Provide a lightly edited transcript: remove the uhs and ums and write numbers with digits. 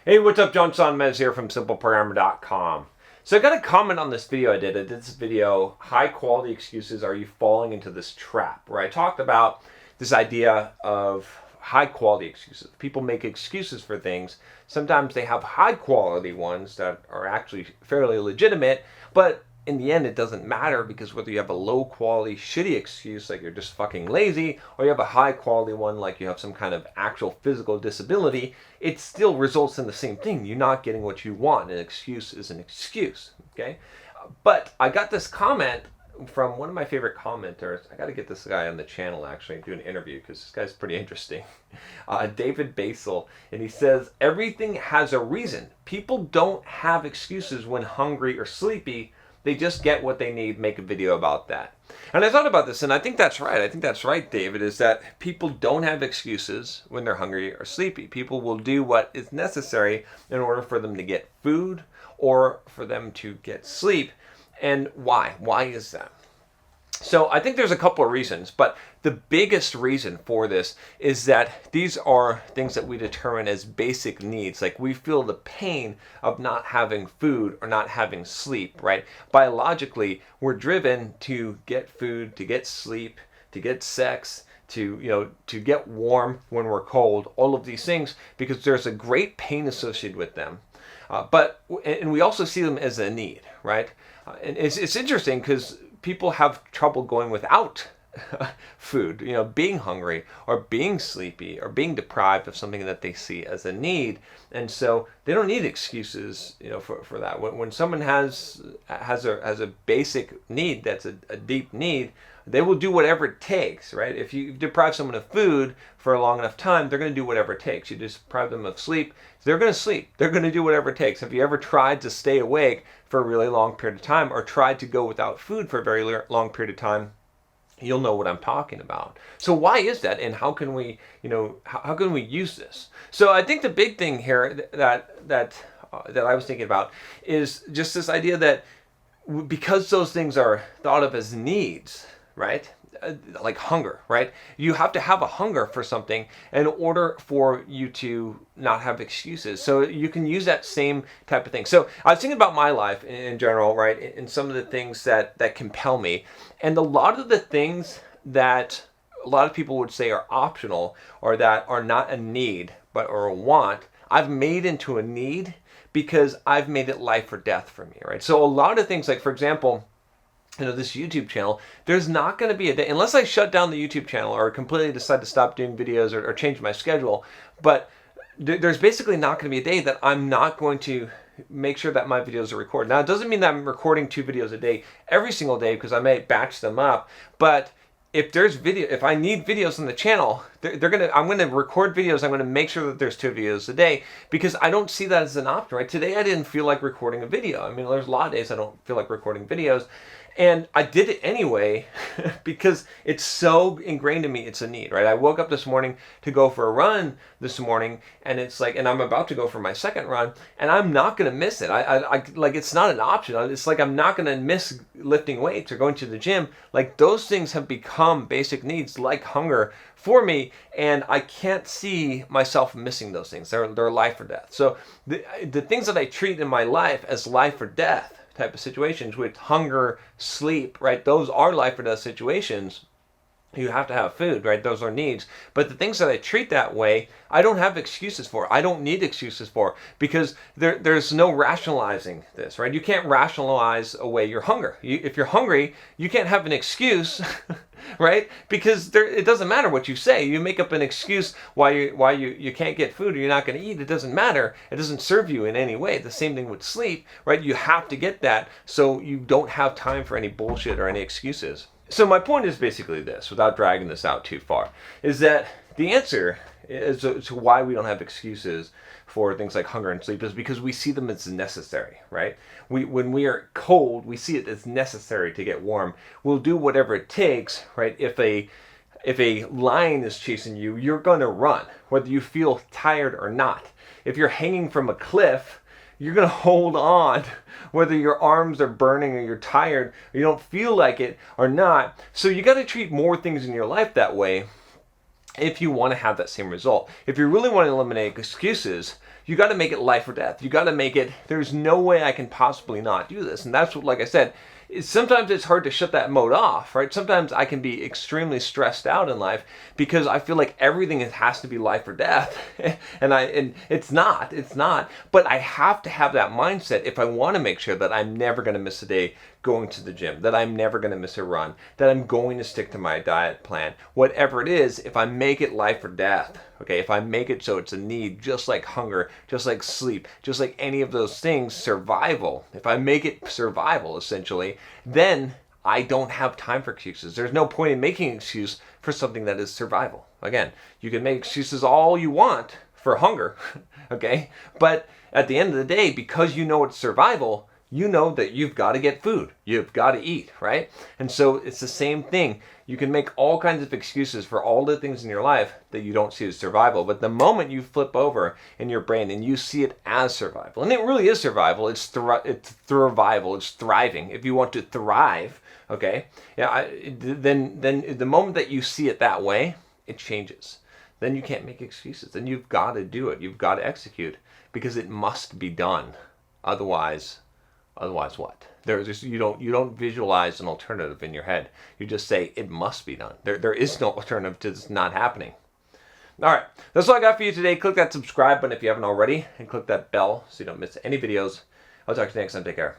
Hey, what's up? John Sonmez here from SimpleProgrammer.com. So I got a comment on this video I did. I did this video, high quality excuses, are you falling into this trap? Where I talked about this idea of high quality excuses. People make excuses for things. Sometimes they have high quality ones that are actually fairly legitimate, but in the end, it doesn't matter because whether you have a low quality, shitty excuse like you're just fucking lazy, or you have a high quality one like you have some kind of actual physical disability, it still results in the same thing. You're not getting what you want. An excuse is an excuse, okay? But I got this comment from one of my favorite commenters. I got to get this guy on the channel actually and do an interview because this guy's pretty interesting. David Basal, and he says, everything has a reason. People don't have excuses when hungry or sleepy. They just get what they need, make a video about that. And I thought about this, and I think that's right. I think that's right, David, is that people don't have excuses when they're hungry or sleepy. People will do what is necessary in order for them to get food or for them to get sleep. And why? Why is that? So I think there's a couple of reasons, but the biggest reason for this is that these are things that we determine as basic needs. Like we feel the pain of not having food or not having sleep, right? Biologically, we're driven to get food, to get sleep, to get sex, to get warm when we're cold, all of these things, because there's a great pain associated with them. And we also see them as a need, right? And it's interesting because people have trouble going without food, being hungry or being sleepy or being deprived of something that they see as a need. And so they don't need excuses, for that. When someone has a basic need that's a deep need, they will do whatever it takes, right? If you deprive someone of food for a long enough time, they're going to do whatever it takes. You deprive them of sleep, they're going to sleep. They're going to do whatever it takes. Have you ever tried to stay awake for a really long period of time or tried to go without food for a very long period of time? You'll know what I'm talking about. So why is that, and how can we, how can we use this? So I think the big thing here that I was thinking about is just this idea that because those things are thought of as needs, right? Like hunger, right? You have to have a hunger for something in order for you to not have excuses. So you can use that same type of thing. So I was thinking about my life in general, right? And some of the things that compel me. And a lot of the things that a lot of people would say are optional or that are not a need, but are a want, I've made into a need because I've made it life or death for me, right? So a lot of things, like for example, this YouTube channel, there's not going to be a day, unless I shut down the YouTube channel or completely decide to stop doing videos or change my schedule, but there's basically not going to be a day that I'm not going to make sure that my videos are recorded. Now, it doesn't mean that I'm recording 2 videos a day every single day because I may batch them up, but if I need videos on the channel, I'm going to record videos. I'm going to make sure that there's 2 videos a day because I don't see that as an option, right? Today I didn't feel like recording a video. I mean, there's a lot of days I don't feel like recording videos, and I did it anyway because it's so ingrained in me. It's a need, right? I woke up this morning to go for a run this morning, and it's like, and I'm about to go for my second run, and I'm not going to miss it. I like, it's not an option. It's like I'm not going to miss lifting weights or going to the gym. Like those things have become basic needs like hunger for me, and I can't see myself missing those things. They're life or death. So the things that I treat in my life as life or death type of situations with hunger, sleep, right? Those are life or death situations. You have to have food, right? Those are needs. But the things that I treat that way, I don't have excuses for. I don't need excuses for because there's no rationalizing this, right? You can't rationalize away your hunger. If you're hungry, you can't have an excuse, right? Because it doesn't matter what you say. You make up an excuse why you can't get food or you're not going to eat. It doesn't matter. It doesn't serve you in any way. The same thing with sleep, right? You have to get that so you don't have time for any bullshit or any excuses. So my point is basically this, without dragging this out too far, is that the answer is to why we don't have excuses for things like hunger and sleep is because we see them as necessary, right? When we are cold, we see it as necessary to get warm. We'll do whatever it takes, right? If a lion is chasing you, you're going to run, whether you feel tired or not. If you're hanging from a cliff, you're going to hold on whether your arms are burning or you're tired or you don't feel like it or not. So you got to treat more things in your life that way if you want to have that same result. If you really want to eliminate excuses, you got to make it life or death. You got to make it, there's no way I can possibly not do this. And that's what, like I said, sometimes it's hard to shut that mode off, right? Sometimes I can be extremely stressed out in life because I feel like everything has to be life or death. and it's not, but I have to have that mindset if I want to make sure that I'm never going to miss a day going to the gym, that I'm never going to miss a run, that I'm going to stick to my diet plan. Whatever it is, if I make it life or death, okay, if I make it so it's a need, just like hunger, just like sleep, just like any of those things, survival, if I make it survival essentially, then I don't have time for excuses. There's no point in making an excuse for something that is survival. Again, you can make excuses all you want for hunger, okay? But at the end of the day, because you know it's survival, you know that you've got to get food. You've got to eat, right? And so it's the same thing. You can make all kinds of excuses for all the things in your life that you don't see as survival. But the moment you flip over in your brain and you see it as survival, and it really is survival, it's thrival, it's thriving. If you want to thrive, okay, then the moment that you see it that way, it changes. Then you can't make excuses. Then you've got to do it. You've got to execute because it must be done. Otherwise what? You don't visualize an alternative in your head. You just say it must be done. There is no alternative to this not happening. All right, that's all I got for you today. Click that subscribe button if you haven't already, and click that bell so you don't miss any videos. I'll talk to you next time. Take care.